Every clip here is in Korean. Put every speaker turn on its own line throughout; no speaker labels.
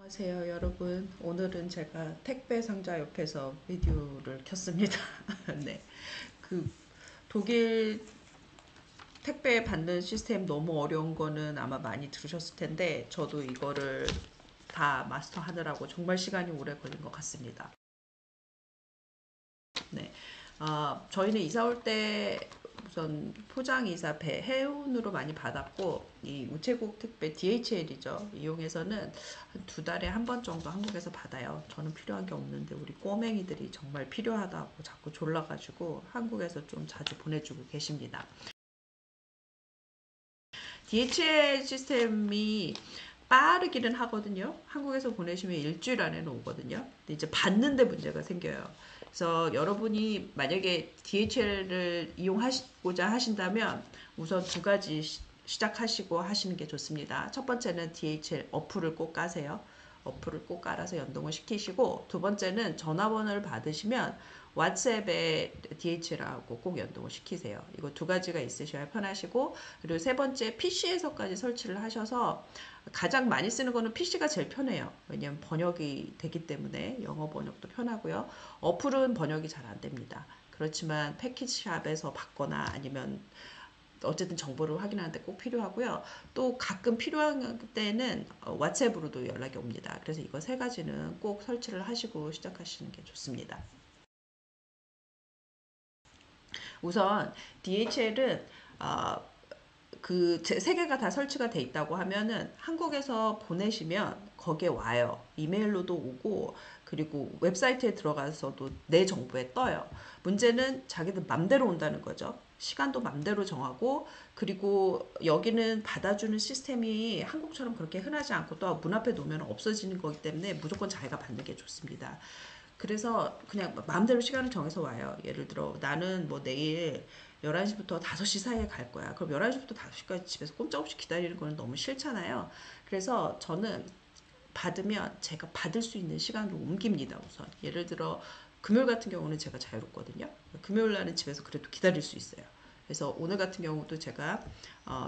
안녕하세요 여러분. 오늘은 제가 택배 상자 옆에서 비디오를 켰습니다. 네, 그 독일 택배 받는 시스템 너무 어려운 거는 아마 많이 들으셨을 텐데 저도 이거를 다 마스터하느라고 정말 시간이 오래 걸린 것 같습니다. 네, 저희는 이사 올 때 우선 포장이사 배 해운으로 많이 받았고, 이 우체국 택배 DHL이죠. 이용해서는 한 두 달에 한 번 정도 한국에서 받아요. 저는 필요한 게 없는데 우리 꼬맹이들이 정말 필요하다고 자꾸 졸라가지고 한국에서 좀 자주 보내주고 계십니다. DHL 시스템이 빠르기는 하거든요. 한국에서 보내시면 일주일 안에는 오거든요. 근데 이제 받는데 문제가 생겨요. 그래서 여러분이 만약에 DHL을 이용하시고자 하신다면 우선 두 가지 시작하시고 하시는 게 좋습니다. 첫 번째는 DHL 어플을 꼭 까세요. 어플을 꼭 깔아서 연동을 시키시고, 두 번째는 전화번호를 받으시면 왓츠앱에 DHL하고 꼭 연동을 시키세요. 이거 두 가지가 있으셔야 편하시고, 그리고 세 번째 PC에서까지 설치를 하셔서, 가장 많이 쓰는 거는 PC가 제일 편해요. 왜냐면 번역이 되기 때문에 영어 번역도 편하고요. 어플은 번역이 잘 안 됩니다. 그렇지만 패키지샵에서 받거나 아니면 어쨌든 정보를 확인하는데 꼭 필요하고요. 또 가끔 필요한 때는 왓츠앱으로도 연락이 옵니다. 그래서 이거 세 가지는 꼭 설치를 하시고 시작하시는 게 좋습니다. 우선 DHL은 그 세 개가 다 설치가 돼 있다고 하면은 한국에서 보내시면 거기에 와요. 이메일로도 오고, 그리고 웹사이트에 들어가서도 내 정보에 떠요. 문제는 자기들 맘대로 온다는 거죠. 시간도 맘대로 정하고, 그리고 여기는 받아주는 시스템이 한국처럼 그렇게 흔하지 않고, 또 문 앞에 놓으면 없어지는 거기 때문에 무조건 자기가 받는 게 좋습니다. 그래서 그냥 마음대로 시간을 정해서 와요. 예를 들어 나는 뭐 내일 11시부터 5시 사이에 갈 거야. 그럼 11시부터 5시까지 집에서 꼼짝없이 기다리는 거는 너무 싫잖아요. 그래서 저는 받으면 제가 받을 수 있는 시간으로 옮깁니다. 우선 예를 들어 금요일 같은 경우는 제가 자유롭거든요. 금요일 날은 집에서 그래도 기다릴 수 있어요. 그래서 오늘 같은 경우도 제가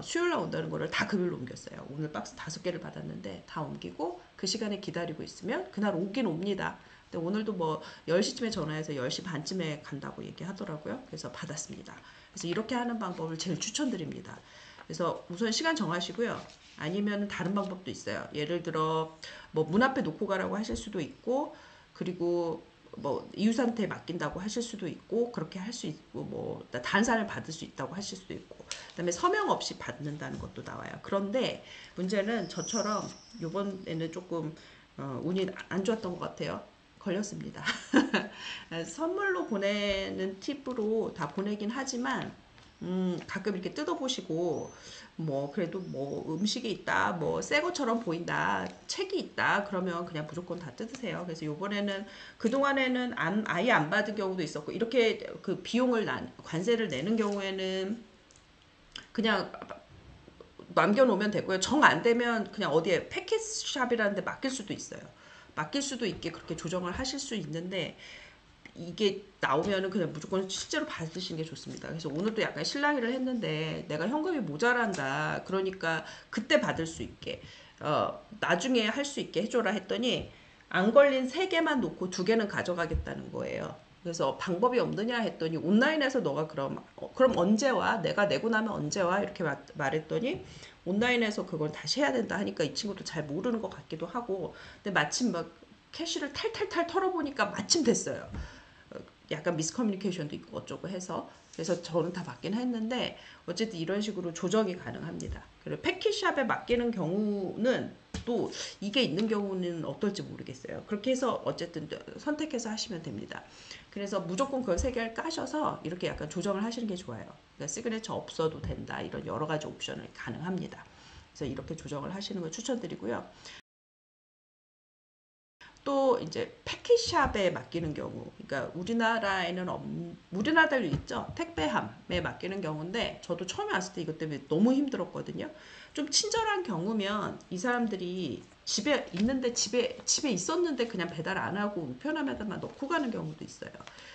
수요일 날 온다는 거를 다 금요일로 옮겼어요. 오늘 박스 5개를 받았는데 다 옮기고 그 시간에 기다리고 있으면 그날 오긴 옵니다. 근데 오늘도 뭐 10시쯤에 전화해서 10시 반쯤에 간다고 얘기하더라고요. 그래서 받았습니다. 그래서 이렇게 하는 방법을 제일 추천드립니다. 그래서 우선 시간 정하시고요. 아니면 다른 방법도 있어요. 예를 들어 뭐 문 앞에 놓고 가라고 하실 수도 있고, 그리고 뭐 이웃한테 맡긴다고 하실 수도 있고, 그렇게 할 수 있고, 뭐 다른 사람을 받을 수 있다고 하실 수도 있고, 그다음에 서명 없이 받는다는 것도 나와요. 그런데 문제는 저처럼 이번에는 조금 운이 안 좋았던 것 같아요. 걸렸습니다. 선물로 보내는 팁으로 다 보내긴 하지만 가끔 이렇게 뜯어보시고, 뭐, 그래도 뭐, 음식이 있다, 뭐, 새 것처럼 보인다, 책이 있다, 그러면 그냥 무조건 다 뜯으세요. 그래서 요번에는, 그동안에는 아예 안 받은 경우도 있었고, 이렇게 그 비용을, 관세를 내는 경우에는 그냥 남겨놓으면 되고요. 정 안 되면 그냥 어디에 패키지샵이라는 데 맡길 수도 있어요. 맡길 수도 있게 그렇게 조정을 하실 수 있는데, 이게 나오면은 그냥 무조건 실제로 받으시는 게 좋습니다. 그래서 오늘도 약간 실랑이를 했는데 내가 현금이 모자란다. 그러니까 그때 받을 수 있게 나중에 할 수 있게 해줘라 했더니 안 걸린 3개만 놓고 2개는 가져가겠다는 거예요. 그래서 방법이 없느냐 했더니 온라인에서 너가 그럼 언제 와? 내가 내고 나면 언제 와? 이렇게 말했더니 온라인에서 그걸 다시 해야 된다 하니까 이 친구도 잘 모르는 것 같기도 하고, 근데 마침 막 캐시를 탈탈탈 털어보니까 마침 됐어요. 약간 미스커뮤니케이션도 있고 어쩌고 해서, 그래서 저는 다 받긴 했는데 어쨌든 이런 식으로 조정이 가능합니다. 그리고 패키샵에 맡기는 경우는 또 이게 있는 경우는 어떨지 모르겠어요. 그렇게 해서 어쨌든 선택해서 하시면 됩니다. 그래서 무조건 그걸 3개를 까셔서 이렇게 약간 조정을 하시는 게 좋아요. 그러니까 시그네처 없어도 된다, 이런 여러 가지 옵션을 가능합니다. 그래서 이렇게 조정을 하시는 걸 추천드리고요. 또 이제 패키지샵에 맡기는 경우, 그러니까 우리나라에는 우리나라도 있죠. 택배함에 맡기는 경우인데 저도 처음에 왔을 때 이것 때문에 너무 힘들었거든요. 좀 친절한 경우면 이 사람들이 집에 있는데 집에 있었는데 그냥 배달 안 하고 우편함에다만 넣고 가는 경우도 있어요.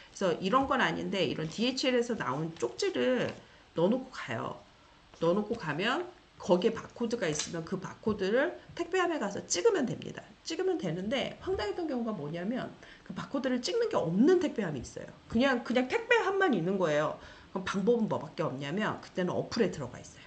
그래서 이런 건 아닌데 이런 DHL에서 나온 쪽지를 넣어놓고 가요. 넣어놓고 가면 거기에 바코드가 있으면 그 바코드를 택배함에 가서 찍으면 됩니다. 찍으면 되는데 황당했던 경우가 뭐냐면 그 바코드를 찍는 게 없는 택배함이 있어요. 그냥 택배함만 있는 거예요. 그럼 방법은 뭐밖에 없냐면 그때는 어플에 들어가 있어요.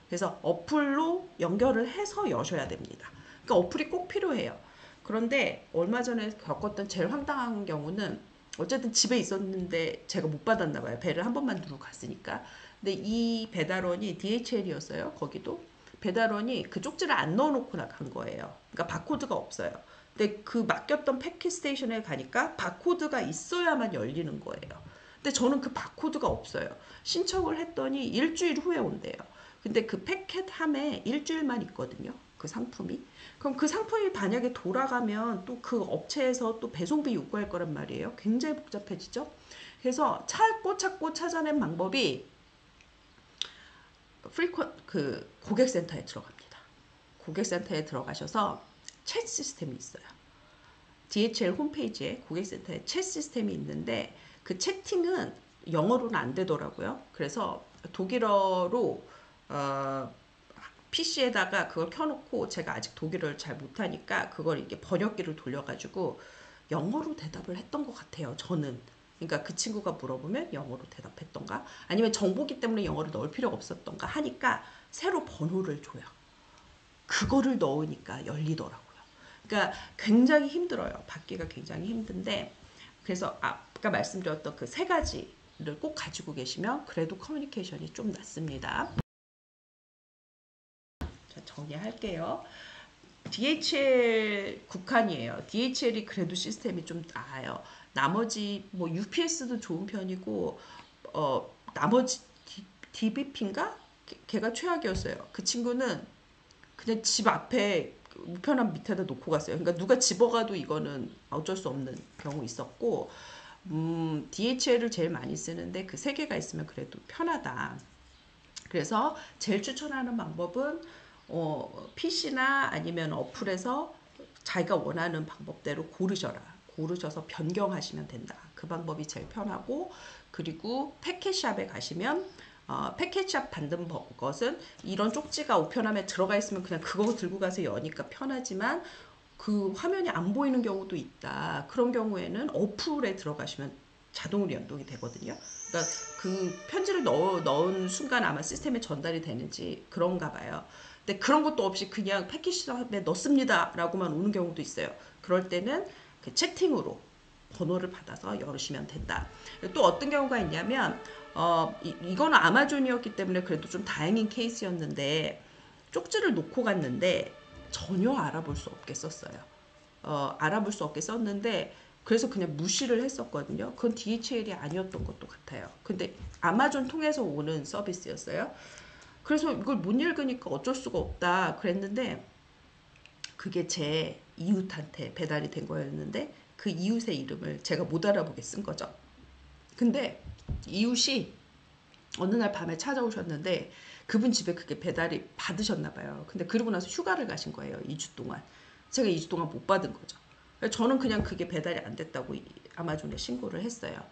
그래서 어플로 연결을 해서 여셔야 됩니다. 그러니까 어플이 꼭 필요해요. 그런데 얼마 전에 겪었던 제일 황당한 경우는 어쨌든 집에 있었는데 제가 못 받았나 봐요. 배를 한 번만 누르고 갔으니까. 근데 이 배달원이 DHL이었어요. 거기도. 배달원이 그 쪽지를 안 넣어놓고 나간 거예요. 그러니까 바코드가 없어요. 근데 그 맡겼던 패킷 스테이션에 가니까 바코드가 있어야만 열리는 거예요. 근데 저는 그 바코드가 없어요. 신청을 했더니 일주일 후에 온대요. 근데 그 패킷함에 일주일만 있거든요. 그 상품이. 그럼 그 상품이 만약에 돌아가면 또 그 업체에서 또 배송비 요구할 거란 말이에요. 굉장히 복잡해지죠. 그래서 찾고 찾아낸 방법이 그 고객센터에 들어갑니다. 고객센터에 들어가셔서 챗 시스템이 있어요. DHL 홈페이지에 고객센터에 챗 시스템이 있는데 그 채팅은 영어로는 안 되더라고요. 그래서 독일어로 PC에다가 그걸 켜놓고 제가 아직 독일어를 잘 못하니까 그걸 이렇게 번역기를 돌려가지고 영어로 대답을 했던 것 같아요. 저는. 그러니까 그 친구가 물어보면 영어로 대답했던가 아니면 정보기 때문에 영어를 넣을 필요가 없었던가 하니까 새로 번호를 줘요. 그거를 넣으니까 열리더라고요. 그러니까 굉장히 힘들어요. 받기가 굉장히 힘든데 그래서 아까 말씀드렸던 그 세 가지를 꼭 가지고 계시면 그래도 커뮤니케이션이 좀 낫습니다. 자, 정리할게요. DHL 국한이에요. DHL이 그래도 시스템이 좀 나아요. 나머지 뭐 UPS도 좋은 편이고 나머지 DBP인가? 걔가 최악이었어요. 그 친구는 그냥 집 앞에 우편함 밑에다 놓고 갔어요. 그러니까 누가 집어가도 이거는 어쩔 수 없는 경우 있었고 DHL을 제일 많이 쓰는데 그 세 개가 있으면 그래도 편하다. 그래서 제일 추천하는 방법은 PC나 아니면 어플에서 자기가 원하는 방법대로 고르셔서 변경하시면 된다. 그 방법이 제일 편하고 그리고 패킷샵에 가시면 패킷샵 받는 것은 이런 쪽지가 우편함에 들어가 있으면 그냥 그거 들고 가서 여니까 편하지만 그 화면이 안 보이는 경우도 있다. 그런 경우에는 어플에 들어가시면 자동으로 연동이 되거든요. 그러니까 그 편지를 넣은 순간 아마 시스템에 전달이 되는지 그런가 봐요. 근데 그런 것도 없이 그냥 패키지에 넣습니다 라고만 오는 경우도 있어요. 그럴 때는 그 채팅으로 번호를 받아서 열으시면 된다. 또 어떤 경우가 있냐면 이거는 아마존이었기 때문에 그래도 좀 다행인 케이스였는데 쪽지를 놓고 갔는데 전혀 알아볼 수 없게 썼어요. 알아볼 수 없게 썼는데 그래서 그냥 무시를 했었거든요. 그건 DHL이 아니었던 것도 같아요. 근데 아마존 통해서 오는 서비스였어요. 그래서 이걸 못 읽으니까 어쩔 수가 없다 그랬는데 그게 제 이웃한테 배달이 된 거였는데 그 이웃의 이름을 제가 못 알아보게 쓴 거죠. 근데 이웃이 어느 날 밤에 찾아오셨는데 그분 집에 그게 배달이 받으셨나 봐요. 근데 그러고 나서 휴가를 가신 거예요. 2주 동안. 제가 2주 동안 못 받은 거죠. 저는 그냥 그게 배달이 안 됐다고 아마존에 신고를 했어요.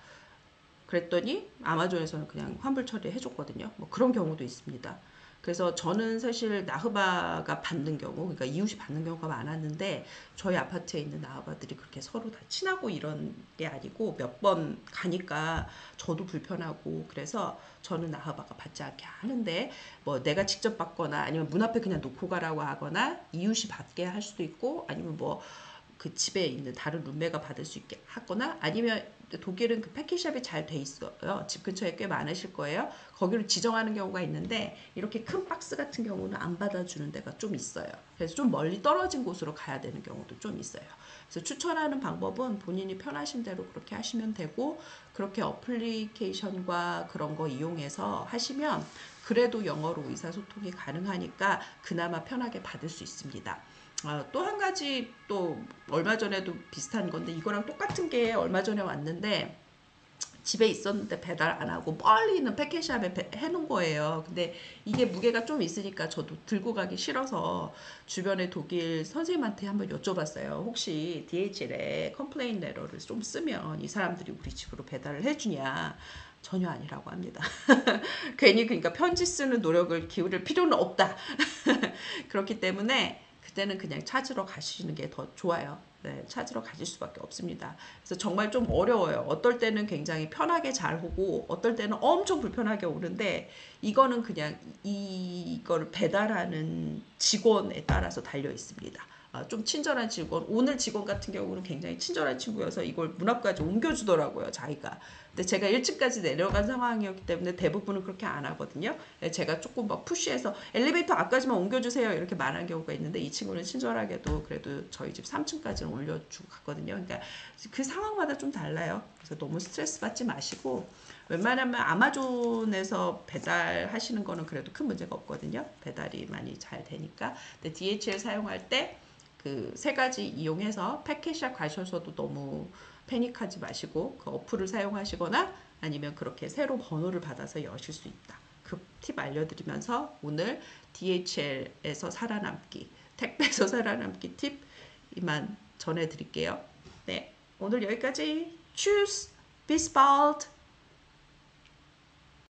그랬더니 아마존에서는 그냥 환불 처리해 줬거든요. 뭐 그런 경우도 있습니다. 그래서 저는 사실 나흐바가 받는 경우, 그러니까 이웃이 받는 경우가 많았는데 저희 아파트에 있는 나흐바들이 그렇게 서로 다 친하고 이런 게 아니고 몇 번 가니까 저도 불편하고 그래서 저는 나흐바가 받지 않게 하는데 뭐 내가 직접 받거나 아니면 문 앞에 그냥 놓고 가라고 하거나 이웃이 받게 할 수도 있고 아니면 뭐 그 집에 있는 다른 룸메가 받을 수 있게 하거나 아니면 독일은 그 패키지샵이 잘 돼 있어요. 집 근처에 꽤 많으실 거예요. 거기로 지정하는 경우가 있는데 이렇게 큰 박스 같은 경우는 안 받아주는 데가 좀 있어요. 그래서 좀 멀리 떨어진 곳으로 가야 되는 경우도 좀 있어요. 그래서 추천하는 방법은 본인이 편하신 대로 그렇게 하시면 되고 그렇게 어플리케이션과 그런 거 이용해서 하시면 그래도 영어로 의사소통이 가능하니까 그나마 편하게 받을 수 있습니다. 또 한 가지 또 얼마 전에도 비슷한 건데 이거랑 똑같은 게 얼마 전에 왔는데 집에 있었는데 배달 안 하고 멀리 있는 패키지샵에 해놓은 거예요. 근데 이게 무게가 좀 있으니까 저도 들고 가기 싫어서 주변에 독일 선생님한테 한번 여쭤봤어요. 혹시 DHL에 컴플레인 레터를 좀 쓰면 이 사람들이 우리 집으로 배달을 해주냐. 전혀 아니라고 합니다. 괜히 그러니까 편지 쓰는 노력을 기울일 필요는 없다. 그렇기 때문에 그때는 그냥 찾으러 가시는 게 더 좋아요. 네, 찾으러 가실 수밖에 없습니다. 그래서 정말 좀 어려워요. 어떨 때는 굉장히 편하게 잘 오고 어떨 때는 엄청 불편하게 오는데 이거는 그냥 이걸 배달하는 직원에 따라서 달려 있습니다. 좀 친절한 직원, 오늘 직원 같은 경우는 굉장히 친절한 친구여서 이걸 문 앞까지 옮겨주더라고요, 자기가. 근데 제가 1층까지 내려간 상황이었기 때문에 대부분은 그렇게 안 하거든요. 제가 조금 막 푸시해서 엘리베이터 앞까지만 옮겨주세요 이렇게 말한 경우가 있는데 이 친구는 친절하게도 그래도 저희 집 3층까지는 올려주고 갔거든요. 그러니까 그 상황마다 좀 달라요. 그래서 너무 스트레스 받지 마시고 웬만하면 아마존에서 배달하시는 거는 그래도 큰 문제가 없거든요. 배달이 많이 잘 되니까. 근데 DHL 사용할 때 그 세 가지 이용해서 패키지샵 가셔서도 너무 패닉하지 마시고 그 어플을 사용하시거나 아니면 그렇게 새로 번호를 받아서 여실 수 있다. 그 팁 알려드리면서 오늘 DHL에서 살아남기, 택배에서 살아남기 팁 이만 전해드릴게요. 네, 오늘 여기까지. Tschüss, bis bald.